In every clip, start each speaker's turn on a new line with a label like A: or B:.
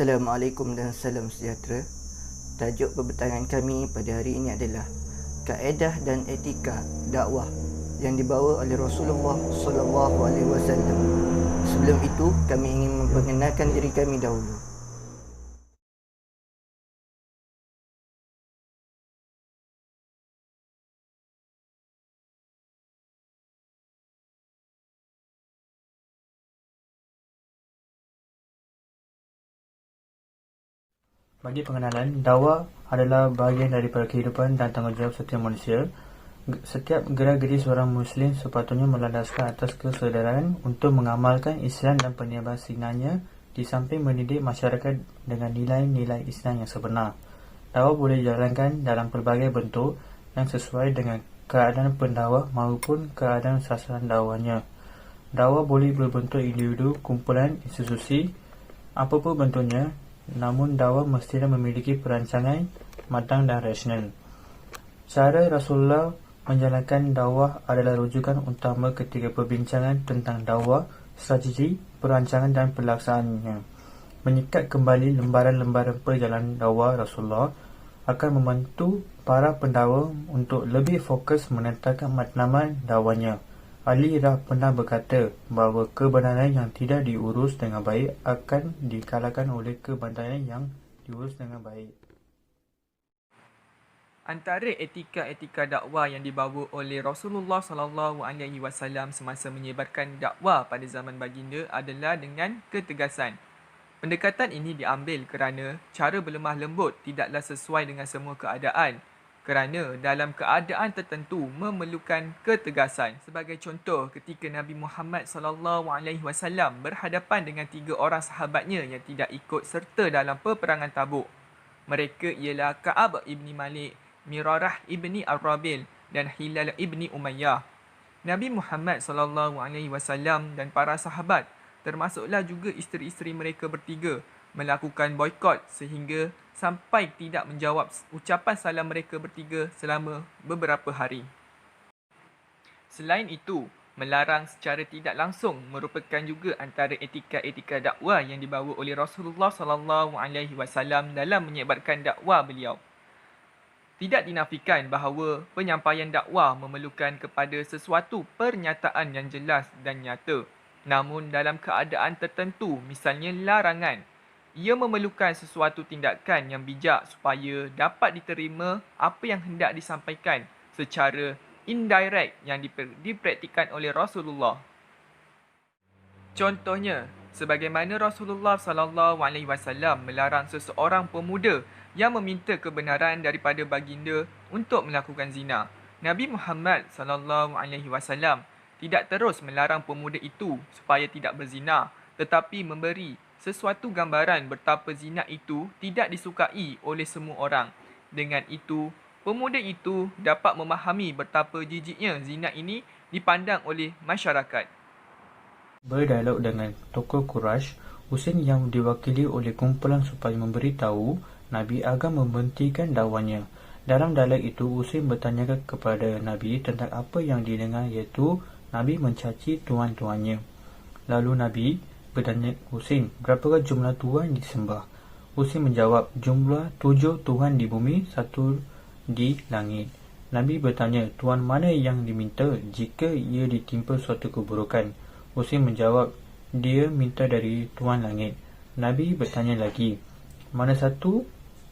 A: Assalamualaikum dan salam sejahtera. Tajuk perbincangan kami pada hari ini adalah kaedah dan etika dakwah yang dibawa oleh Rasulullah sallallahu alaihi wasallam. Sebelum itu, kami ingin memperkenalkan diri kami dahulu.
B: Bagi pengenalan, dakwah adalah bahagian daripada kehidupan dan tanggungjawab setiap manusia. Setiap gerak-geri seorang Muslim sepatutnya melandaskan atas kesedaran untuk mengamalkan Islam dan penyebar sinarnya di samping mendidik masyarakat dengan nilai-nilai Islam yang sebenar. Dakwah boleh dijalankan dalam pelbagai bentuk yang sesuai dengan keadaan pendakwah maupun keadaan sasaran dakwahnya. Dakwah boleh berbentuk individu, kumpulan, institusi, apapun bentuknya. Namun dakwah mestinya memiliki perancangan matang dan rasional. Cara Rasulullah menjalankan dakwah adalah rujukan utama ketika perbincangan tentang dakwah, strategi, perancangan dan pelaksanaannya. Menyikat kembali lembaran-lembaran perjalanan dakwah Rasulullah akan membantu para pendakwa untuk lebih fokus menetapkan matlamat dakwahnya. Ali dah pernah berkata bahawa kebenaran yang tidak diurus dengan baik akan dikalahkan oleh kebenaran yang diurus dengan baik.
C: Antara etika-etika dakwah yang dibawa oleh Rasulullah SAW semasa menyebarkan dakwah pada zaman baginda adalah dengan ketegasan. Pendekatan ini diambil kerana cara berlemah lembut tidaklah sesuai dengan semua keadaan. Kerana dalam keadaan tertentu memerlukan ketegasan. Sebagai contoh, ketika Nabi Muhammad SAW berhadapan dengan 3 orang sahabatnya yang tidak ikut serta dalam peperangan Tabuk. Mereka ialah Ka'ab ibni Malik, Mirarah ibni Ar-Rabil dan Hilal ibni Umayyah. Nabi Muhammad SAW dan para sahabat, termasuklah juga isteri-isteri mereka bertiga, melakukan boikot sehingga sampai tidak menjawab ucapan salam mereka bertiga selama beberapa hari. Selain itu, melarang secara tidak langsung merupakan juga antara etika-etika dakwah yang dibawa oleh Rasulullah SAW dalam menyebarkan dakwah beliau. Tidak dinafikan bahawa penyampaian dakwah memerlukan kepada sesuatu pernyataan yang jelas dan nyata. Namun dalam keadaan tertentu, misalnya larangan, ia memerlukan sesuatu tindakan yang bijak supaya dapat diterima apa yang hendak disampaikan secara indirect yang dipraktikkan oleh Rasulullah. Contohnya, sebagaimana Rasulullah SAW melarang seseorang pemuda yang meminta kebenaran daripada baginda untuk melakukan zina. Nabi Muhammad SAW tidak terus melarang pemuda itu supaya tidak berzina, tetapi memberi sesuatu gambaran betapa zina itu tidak disukai oleh semua orang. Dengan itu, pemuda itu dapat memahami betapa jijiknya zina ini dipandang oleh masyarakat.
B: Berdialog dengan tokoh Quraisy, Husain yang diwakili oleh kumpulan supaya memberitahu Nabi agar membentikan dakwahnya. Dalam dialog itu, Husain bertanya kepada Nabi tentang apa yang didengar, iaitu Nabi mencaci tuan-tuannya. Lalu Nabi bertanya Husain, berapakah jumlah Tuhan disembah? Husain menjawab, jumlah 7 Tuhan di bumi, 1 di langit. Nabi bertanya, Tuhan mana yang diminta jika ia ditimpa suatu keburukan? Husain menjawab, dia minta dari Tuhan langit. Nabi bertanya lagi, mana satu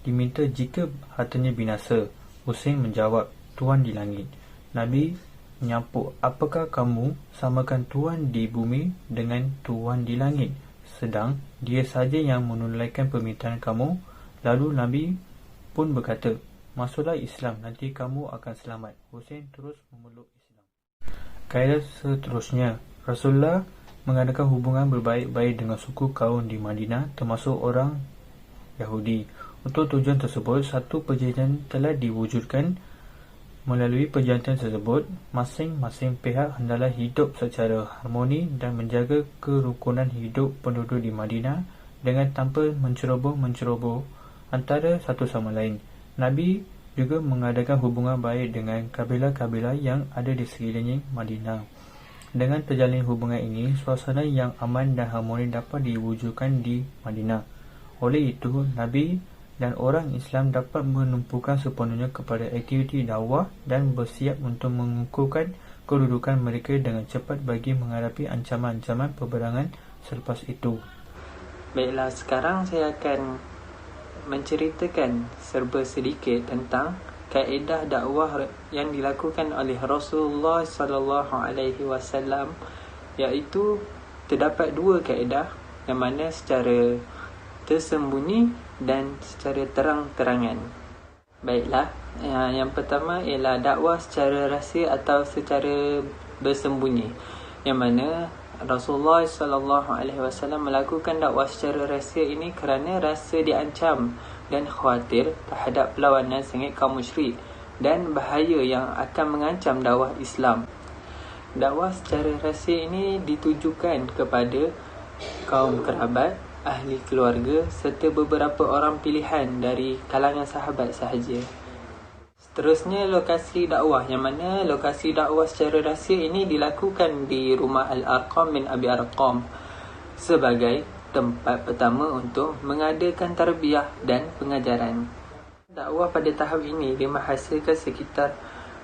B: diminta jika hartanya binasa? Husain menjawab, Tuhan di langit. Nabi menyampuk, apakah kamu samakan Tuhan di bumi dengan Tuhan di langit, sedang dia saja yang menunaikan permintaan kamu? Lalu Nabi pun berkata, masuklah Islam, nanti kamu akan selamat. Husain terus memeluk Islam. Kaedah seterusnya, Rasulullah mengadakan hubungan berbaik-baik dengan suku kaum di Madinah, termasuk orang Yahudi. Untuk tujuan tersebut, satu perjanjian telah diwujudkan. Melalui perjanjian tersebut, masing-masing pihak hendaklah hidup secara harmoni dan menjaga kerukunan hidup penduduk di Madinah dengan tanpa menceroboh antara satu sama lain. Nabi juga mengadakan hubungan baik dengan kabilah-kabilah yang ada di sekeliling Madinah. Dengan terjalin hubungan ini, suasana yang aman dan harmoni dapat diwujudkan di Madinah. Oleh itu, Nabi dan orang Islam dapat menumpukan sepenuhnya kepada aktiviti dakwah dan bersiap untuk mengukuhkan kedudukan mereka dengan cepat bagi menghadapi ancaman-ancaman peperangan selepas itu.
D: Baiklah, sekarang saya akan menceritakan serba sedikit tentang kaedah dakwah yang dilakukan oleh Rasulullah sallallahu alaihi wasallam, iaitu terdapat dua kaedah yang mana secara tersembunyi dan secara terang-terangan. Baiklah, yang pertama ialah dakwah secara rahsia atau secara bersembunyi, yang mana Rasulullah sallallahu alaihi wasallam melakukan dakwah secara rahsia ini kerana rasa diancam dan khawatir terhadap perlawanan sengit kaum musyrik dan bahaya yang akan mengancam dakwah Islam. Dakwah secara rahsia ini ditujukan kepada kaum kerabat, ahli keluarga serta beberapa orang pilihan dari kalangan sahabat sahaja. Seterusnya, lokasi dakwah, yang mana lokasi dakwah secara rahsia ini dilakukan di rumah Al-Arqam bin Abi Arqam sebagai tempat pertama untuk mengadakan tarbiyah dan pengajaran. Dakwah pada tahap ini dimenghasilkan sekitar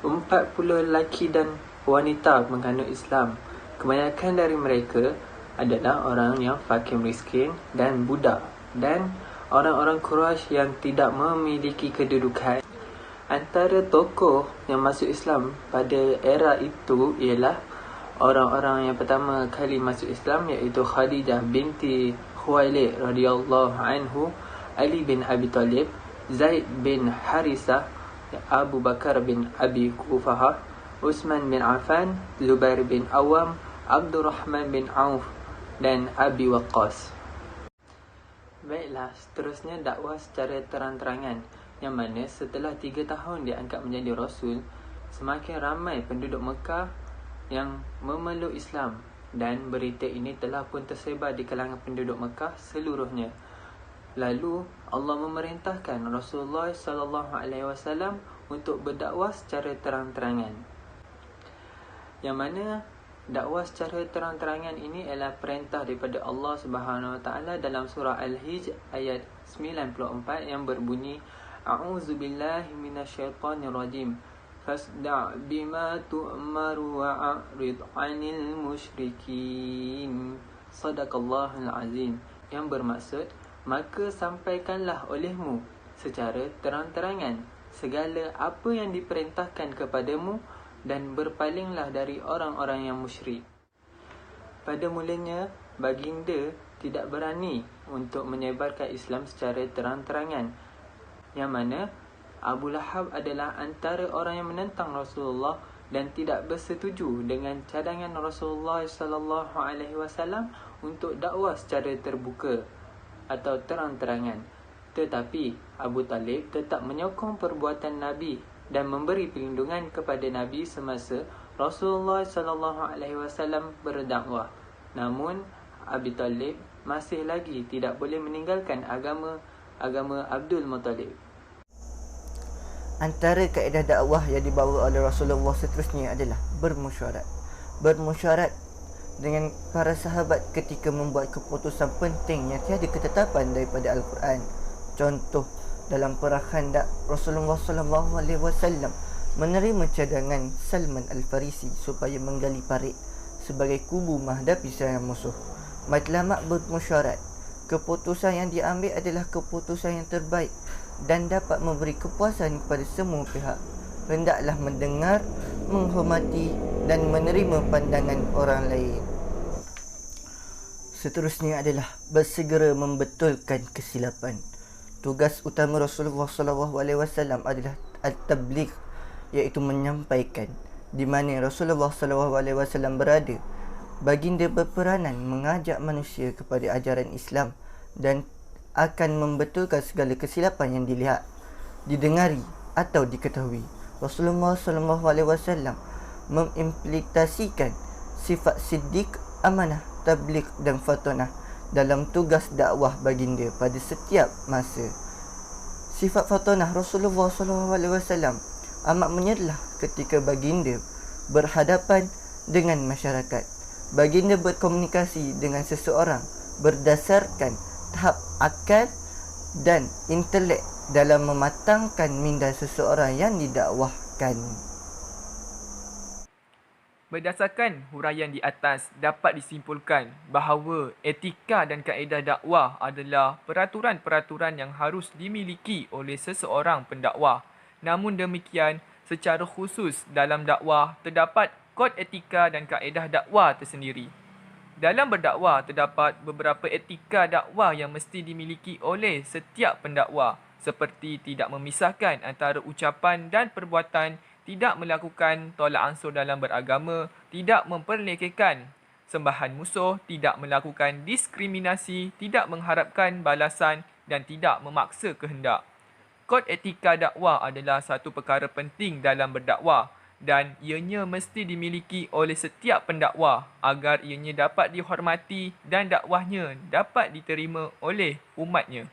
D: 40 lelaki dan wanita menganut Islam. Kebanyakan dari mereka adalah orang yang fakir miskin dan budak dan orang-orang Quraisy yang tidak memiliki kedudukan. Antara tokoh yang masuk Islam pada era itu ialah orang-orang yang pertama kali masuk Islam, iaitu Khadijah binti Khuwailid radhiyallahu anhu, Ali bin Abi Talib, Zaid bin Harisah, Abu Bakar bin Abi Quhafah, Utsman bin Affan, Zubair bin Awam, Abdurrahman bin Auf dan Abi Waqqas. Baiklah, seterusnya dakwah secara terang-terangan, yang mana setelah 3 tahun dia angkat menjadi Rasul, semakin ramai penduduk Mekah yang memeluk Islam dan berita ini telah pun tersebar di kalangan penduduk Mekah seluruhnya. Lalu Allah memerintahkan Rasulullah sallallahu alaihi wasallam untuk berdakwah secara terang-terangan. Yang mana dakwah secara terang-terangan ini ialah perintah daripada Allah Subhanahu wa taala dalam surah Al-Hijr ayat 94 yang berbunyi, A'udzubillahi minasyaitonirrajim. Fasda' bima tu'maru wa'rid 'anil musyrikin. Sadaqallahul azim. Yang bermaksud, maka sampaikanlah olehmu secara terang-terangan segala apa yang diperintahkan kepadamu dan berpalinglah dari orang-orang yang musyrik. Pada mulanya, baginda tidak berani untuk menyebarkan Islam secara terang-terangan, yang mana Abu Lahab adalah antara orang yang menentang Rasulullah dan tidak bersetuju dengan cadangan Rasulullah sallallahu alaihi wasallam untuk dakwah secara terbuka atau terang-terangan. Tetapi Abu Talib tetap menyokong perbuatan Nabi dan memberi perlindungan kepada Nabi semasa Rasulullah sallallahu alaihi wasallam berdakwah. Namun Abi Talib masih lagi tidak boleh meninggalkan agama Abdul Muttalib.
A: Antara kaedah dakwah yang dibawa oleh Rasulullah seterusnya adalah bermusyarat. Bermusyarat dengan para sahabat ketika membuat keputusan penting yang tiada ketetapan daripada Al-Quran. Contoh, dalam perang Khandaq, Rasulullah sallallahu alaihi wasallam menerima cadangan Salman Al-Farisi supaya menggali parit sebagai kubu menghadapi serangan musuh. Matlamat bermusyarat. Keputusan yang diambil adalah keputusan yang terbaik dan dapat memberi kepuasan kepada semua pihak. Hendaklah mendengar, menghormati dan menerima pandangan orang lain. Seterusnya adalah bersegera membetulkan kesilapan. Tugas utama Rasulullah SAW adalah at-tabligh, iaitu menyampaikan. Di mana Rasulullah SAW berada, baginda berperanan mengajak manusia kepada ajaran Islam dan akan membetulkan segala kesilapan yang dilihat, didengari atau diketahui. Rasulullah SAW mengimplementasikan sifat siddiq, amanah, tabligh dan fatonah dalam tugas dakwah baginda pada setiap masa. Sifat fatonah Rasulullah SAW amat menyerlah ketika baginda berhadapan dengan masyarakat. Baginda berkomunikasi dengan seseorang berdasarkan tahap akal dan intelek dalam mematangkan minda seseorang yang didakwahkan.
C: Berdasarkan huraian di atas, dapat disimpulkan bahawa etika dan kaedah dakwah adalah peraturan-peraturan yang harus dimiliki oleh seseorang pendakwah. Namun demikian, secara khusus dalam dakwah terdapat kod etika dan kaedah dakwah tersendiri. Dalam berdakwah terdapat beberapa etika dakwah yang mesti dimiliki oleh setiap pendakwah, seperti tidak memisahkan antara ucapan dan perbuatan, tidak melakukan tolak ansur dalam beragama, tidak memperlekehkan sembahan musuh, tidak melakukan diskriminasi, tidak mengharapkan balasan dan tidak memaksa kehendak. Kod etika dakwah adalah satu perkara penting dalam berdakwah dan ianya mesti dimiliki oleh setiap pendakwah agar ianya dapat dihormati dan dakwahnya dapat diterima oleh umatnya.